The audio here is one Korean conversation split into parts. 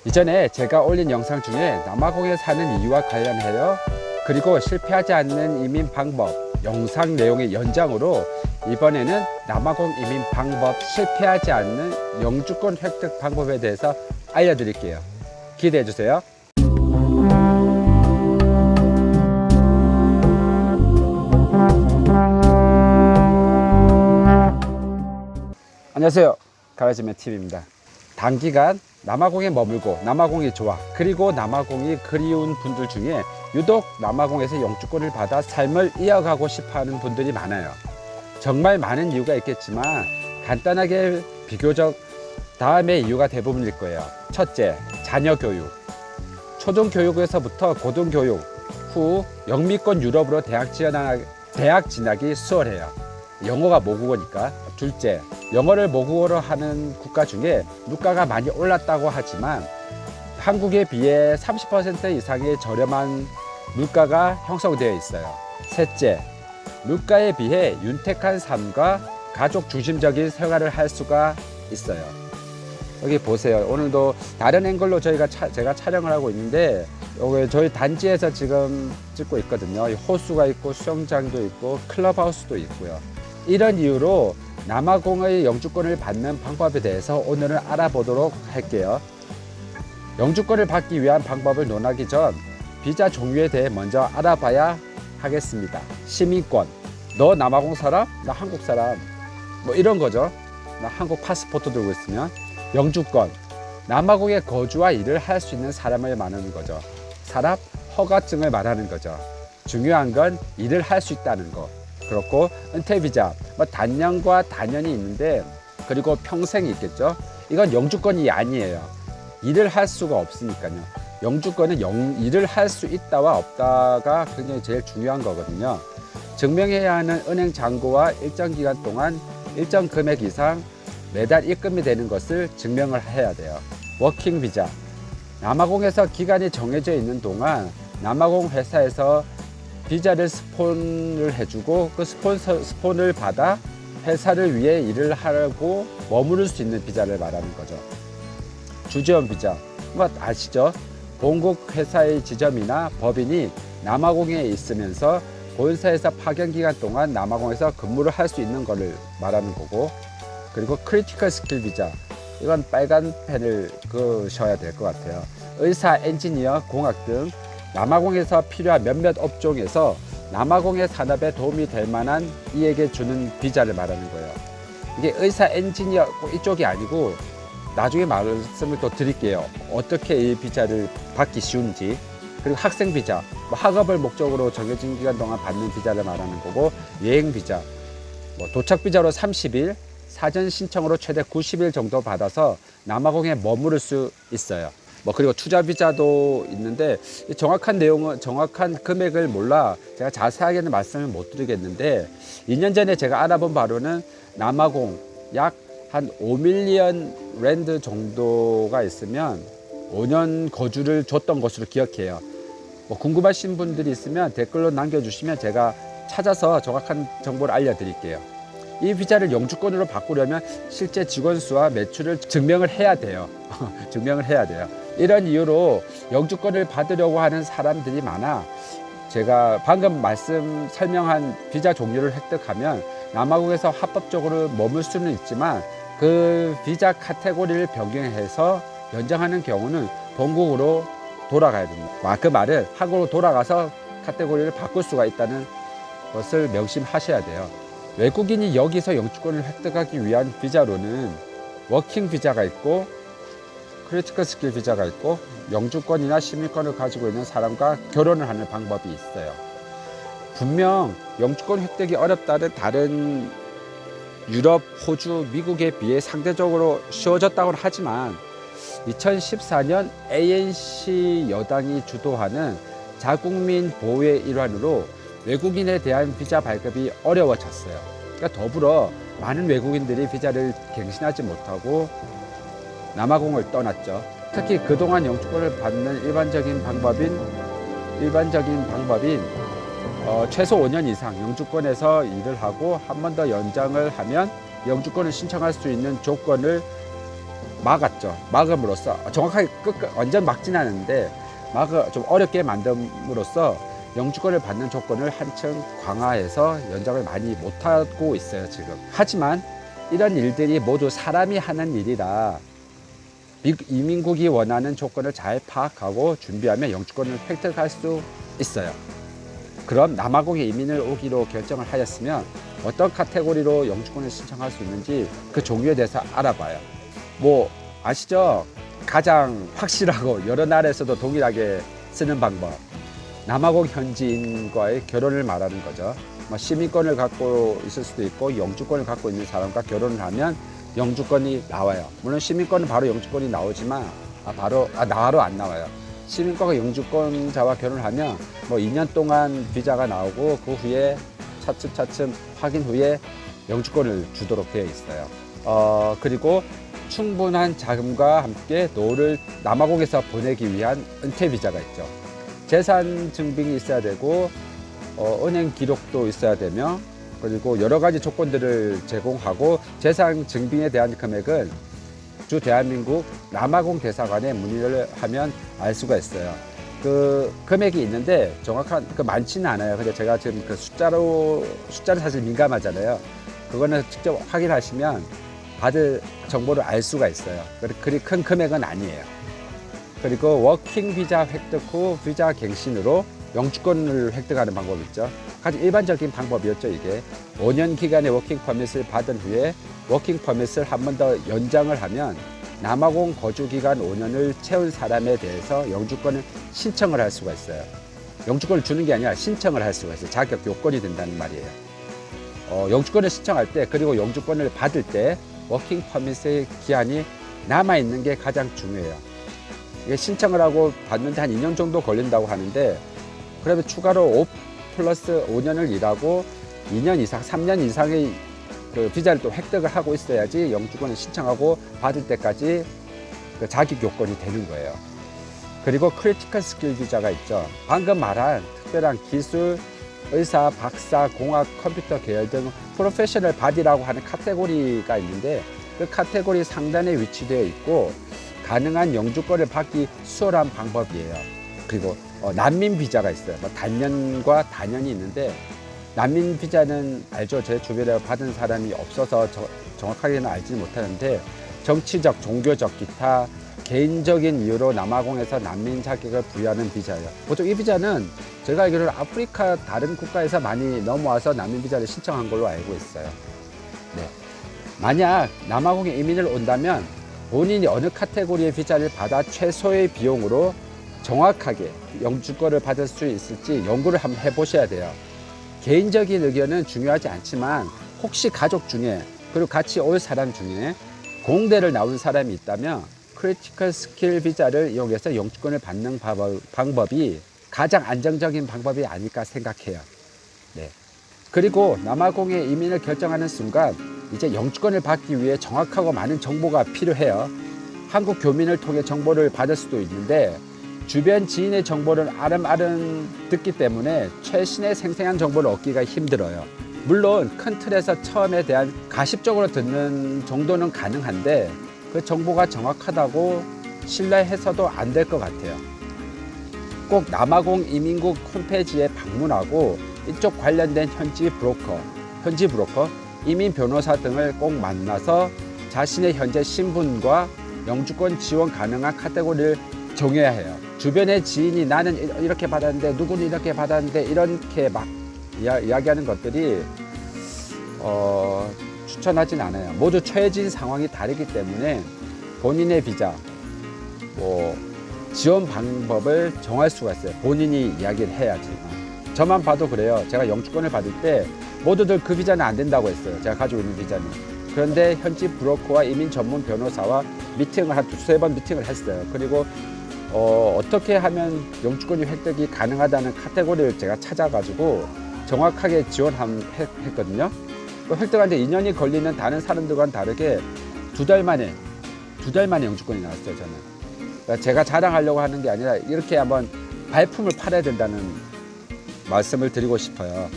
이전에 제가 올린 영상 중에 남아공에 사는 이유와 관련하여 그리고 실패하지 않는 이민 방법 영상 내용의 연장으로 이번에는 남아공 이민 방법 실패하지 않는 영주권 획득 방법에 대해서 알려드릴게요. 기대해 주세요. 안녕하세요. 가라지맨 TV입니다. 단기간 남아공에 머물고 남아공이 좋아 그리고 남아공이 그리운 분들 중에 유독 남아공에서 영주권을 받아 삶을 이어가고 싶어하는 분들이 많아요. 정말 많은 이유가 있겠지만 간단하게 비교적 다음의 이유가 대부분일 거예요. 첫째, 자녀 교육. 초등교육에서부터 고등교육 후 영미권 유럽으로 대학 진학이 수월해요. 영어가 모국어니까. 둘째, 영어를 모국어로 하는 국가 중에 물가가 많이 올랐다고 하지만 한국에 비해 30% 이상의 저렴한 물가가 형성되어 있어요. 셋째, 물가에 비해 윤택한 삶과 가족 중심적인 생활을 할 수가 있어요. 여기 보세요. 오늘도 다른 앵글로 제가 촬영을 하고 있는데 여기 저희 단지에서 지금 찍고 있거든요. 호수가 있고 수영장도 있고 클럽하우스도 있고요. 이런 이유로 남아공의 영주권을 받는 방법에 대해서 오늘은 알아보도록 할게요. 영주권을 받기 위한 방법을 논하기 전 비자 종류에 대해 먼저 알아봐야 하겠습니다. 시민권. 너 남아공 사람? 나 한국 사람. 뭐 이런 거죠. 나 한국 파스포ร์트 들고 있으면. 영주권. 남아공에 거주와 일을 할 수 있는 사람을 말하는 거죠. 산업 허가증을 말하는 거죠. 중요한 건 일을 할 수 있다는 거. 그렇고 은퇴비자, 단년과 단년이 있는데 그리고 평생이 있겠죠. 이건 영주권이 아니에요. 일을 할 수가 없으니까요. 영주권은 일을 할 수 있다와 없다가 굉장히 제일 중요한 거거든요. 증명해야 하는 은행 잔고와 일정 기간 동안 일정 금액 이상 매달 입금이 되는 것을 증명을 해야 돼요. 워킹 비자. 남아공에서 기간이 정해져 있는 동안 남아공 회사에서 비자를 스폰을 해주고 그 스폰을 받아 회사를 위해 일을 하고 머무를 수 있는 비자를 말하는 거죠. 주재원 비자. 아시죠? 본국 회사의 지점이나 법인이 남아공에 있으면서 본사에서 파견 기간 동안 남아공에서 근무를 할 수 있는 것을 말하는 거고, 그리고 크리티컬 스킬 비자. 이건 빨간 펜을 그으셔야 될 것 같아요. 의사, 엔지니어, 공학 등 남아공에서 필요한 몇몇 업종에서 남아공의 산업에 도움이 될 만한 이에게 주는 비자를 말하는 거예요. 이게 의사, 엔지니어 이쪽이 아니고 나중에 말씀을 또 드릴게요. 어떻게 이 비자를 받기 쉬운지. 그리고 학생 비자, 학업을 목적으로 정해진 기간 동안 받는 비자를 말하는 거고, 여행 비자, 도착 비자로 30일, 사전 신청으로 최대 90일 정도 받아서 남아공에 머무를 수 있어요. 그리고 투자 비자도 있는데 정확한 내용은 정확한 금액을 몰라 제가 자세하게는 말씀을 못 드리겠는데 2년 전에 제가 알아본 바로는 남아공 약 한 5밀리언 랜드 정도가 있으면 5년 거주를 줬던 것으로 기억해요. 궁금하신 분들이 있으면 댓글로 남겨주시면 제가 찾아서 정확한 정보를 알려드릴게요. 이 비자를 영주권으로 바꾸려면 실제 직원 수와 매출을 증명을 해야 돼요. 증명을 해야 돼요. 이런 이유로 영주권을 받으려고 하는 사람들이 많아. 제가 방금 설명한 비자 종류를 획득하면 남아공에서 합법적으로 머물 수는 있지만 그 비자 카테고리를 변경해서 연장하는 경우는 본국으로 돌아가야 됩니다. 그 말은 한국으로 돌아가서 카테고리를 바꿀 수가 있다는 것을 명심하셔야 돼요. 외국인이 여기서 영주권을 획득하기 위한 비자로는 워킹 비자가 있고 크리티컬 스킬 비자가 있고 영주권이나 시민권을 가지고 있는 사람과 결혼을 하는 방법이 있어요. 분명 영주권 획득이 어렵다는 다른 유럽, 호주, 미국에 비해 상대적으로 쉬워졌다고 하지만 2014년 ANC 여당이 주도하는 자국민 보호의 일환으로 외국인에 대한 비자 발급이 어려워졌어요. 그러니까 더불어 많은 외국인들이 비자를 갱신하지 못하고 남아공을 떠났죠. 특히 그동안 영주권을 받는 일반적인 방법인 최소 5년 이상 영주권에서 일을 하고 한 번 더 연장을 하면 영주권을 신청할 수 있는 조건을 막았죠. 막음으로써 정확하게 완전 막지는 않았는데 좀 어렵게 만듦으로써 영주권을 받는 조건을 한층 강화해서 연장을 많이 못하고 있어요 지금. 하지만 이런 일들이 모두 사람이 하는 일이라 이민국이 원하는 조건을 잘 파악하고 준비하면 영주권을 획득할 수 있어요. 그럼 남아공에 이민을 오기로 결정을 하였으면 어떤 카테고리로 영주권을 신청할 수 있는지 그 종류에 대해서 알아봐요. 뭐 아시죠? 가장 확실하고 여러 나라에서도 동일하게 쓰는 방법, 남아공 현지인과의 결혼을 말하는 거죠. 시민권을 갖고 있을 수도 있고 영주권을 갖고 있는 사람과 결혼을 하면 영주권이 나와요. 물론 시민권은 바로 영주권이 나오지만 바로 안 나와요. 시민권과 영주권자와 결혼을 하면 2년 동안 비자가 나오고 그 후에 차츰차츰 확인 후에 영주권을 주도록 되어 있어요. 그리고 충분한 자금과 함께 노후를 남아공에서 보내기 위한 은퇴 비자가 있죠. 재산 증빙이 있어야 되고 은행 기록도 있어야 되며 그리고 여러 가지 조건들을 제공하고 재산 증빙에 대한 금액은 주 대한민국 남아공 대사관에 문의를 하면 알 수가 있어요. 그 금액이 있는데 정확한 많지는 않아요. 근데 제가 지금 그 숫자는 사실 민감하잖아요. 그거는 직접 확인하시면 받을 정보를 알 수가 있어요. 그리 큰 금액은 아니에요. 그리고 워킹 비자 획득 후 비자 갱신으로 영주권을 획득하는 방법이 있죠. 가장 일반적인 방법이었죠. 이게 5년 기간의 워킹 퍼밋을 받은 후에 워킹 퍼밋을 한 번 더 연장을 하면 남아공 거주 기간 5년을 채운 사람에 대해서 영주권을 신청을 할 수가 있어요. 영주권을 주는 게 아니라 신청을 할 수가 있어요. 자격 요건이 된다는 말이에요. 영주권을 신청할 때 그리고 영주권을 받을 때 워킹 퍼밋의 기한이 남아있는 게 가장 중요해요. 이게 신청을 하고 받는데 한 2년 정도 걸린다고 하는데 그러면 추가로 5 플러스 5년을 일하고 2년 이상, 3년 이상의 그 비자를 또 획득을 하고 있어야지 영주권을 신청하고 받을 때까지 그 자격 요건이 되는 거예요. 그리고 크리티컬 스킬 비자가 있죠. 방금 말한 특별한 기술, 의사, 박사, 공학, 컴퓨터 계열 등 프로페셔널 바디라고 하는 카테고리가 있는데 그 카테고리 상단에 위치되어 있고 가능한 영주권을 받기 수월한 방법이에요. 그리고 난민 비자가 있어요. 단년과 단연이 있는데 난민 비자는 알죠. 제 주변에 받은 사람이 없어서 정확하게는 알지는 못하는데 정치적, 종교적, 기타 개인적인 이유로 남아공에서 난민 자격을 부여하는 비자예요. 보통 이 비자는 제가 알기로는 아프리카 다른 국가에서 많이 넘어와서 난민 비자를 신청한 걸로 알고 있어요. 네. 만약 남아공에 이민을 온다면 본인이 어느 카테고리의 비자를 받아 최소의 비용으로 정확하게 영주권을 받을 수 있을지 연구를 한번 해보셔야 돼요. 개인적인 의견은 중요하지 않지만 혹시 가족 중에 그리고 같이 올 사람 중에 공대를 나온 사람이 있다면 크리티컬 스킬 비자를 이용해서 영주권을 받는 방법이 가장 안정적인 방법이 아닐까 생각해요. 네. 그리고 남아공에 이민을 결정하는 순간 이제 영주권을 받기 위해 정확하고 많은 정보가 필요해요. 한국 교민을 통해 정보를 받을 수도 있는데 주변 지인의 정보를 아름아름 듣기 때문에 최신의 생생한 정보를 얻기가 힘들어요. 물론 큰 틀에서 처음에 대한 가십적으로 듣는 정도는 가능한데 그 정보가 정확하다고 신뢰해서도 안 될 것 같아요. 꼭 남아공 이민국 홈페이지에 방문하고 이쪽 관련된 현지 브로커, 이민 변호사 등을 꼭 만나서 자신의 현재 신분과 영주권 지원 가능한 카테고리를 정해야 해요. 주변의 지인이 나는 이렇게 받았는데 누구는 이렇게 받았는데 이렇게 막 이야기하는 것들이 추천하진 않아요. 모두 처해진 상황이 다르기 때문에 본인의 비자, 지원 방법을 정할 수가 있어요. 본인이 이야기를 해야지. 저만 봐도 그래요. 제가 영주권을 받을 때 모두들 그 비자는 안 된다고 했어요. 제가 가지고 있는 비자는. 그런데 현지 브로커와 이민 전문 변호사와 미팅을 한 두세 번 미팅을 했어요. 그리고 어떻게 하면 영주권이 획득이 가능하다는 카테고리를 제가 찾아가지고 정확하게 지원했거든요. 획득하는데 2년이 걸리는 다른 사람들과는 다르게 두 달 만에 영주권이 나왔어요. 저는. 그러니까 제가 자랑하려고 하는 게 아니라 이렇게 한번 발품을 팔아야 된다는 말씀을 드리고 싶어요.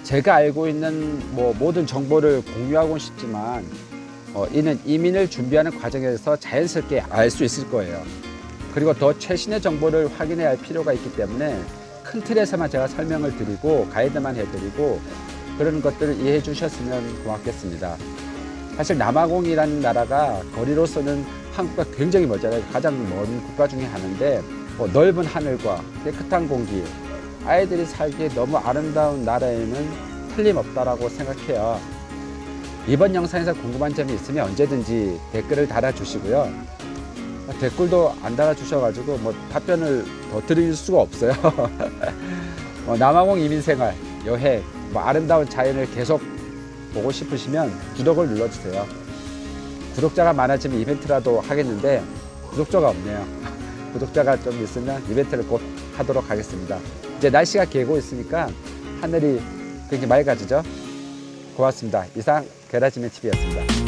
제가 알고 있는 모든 정보를 공유하고 싶지만 이는 이민을 준비하는 과정에서 자연스럽게 알 수 있을 거예요. 그리고 더 최신의 정보를 확인해야 할 필요가 있기 때문에 큰 틀에서만 제가 설명을 드리고 가이드만 해드리고 그런 것들을 이해해 주셨으면 고맙겠습니다. 사실 남아공이라는 나라가 거리로서는 한국과 굉장히 멀잖아요. 가장 먼 국가 중에 하나인데 넓은 하늘과 깨끗한 공기, 아이들이 살기에 너무 아름다운 나라에는 틀림없다라고 생각해요. 이번 영상에서 궁금한 점이 있으면 언제든지 댓글을 달아주시고요. 댓글도 안 달아주셔가지고 답변을 더 드릴 수가 없어요. 남아공 이민생활, 여행, 아름다운 자연을 계속 보고 싶으시면 구독을 눌러주세요. 구독자가 많아지면 이벤트라도 하겠는데 구독자가 없네요. 구독자가 좀 있으면 이벤트를 곧 하도록 하겠습니다. 이제 날씨가 개고 있으니까 하늘이 굉장히 맑아지죠. 고맙습니다. 이상 게라지맨TV였습니다.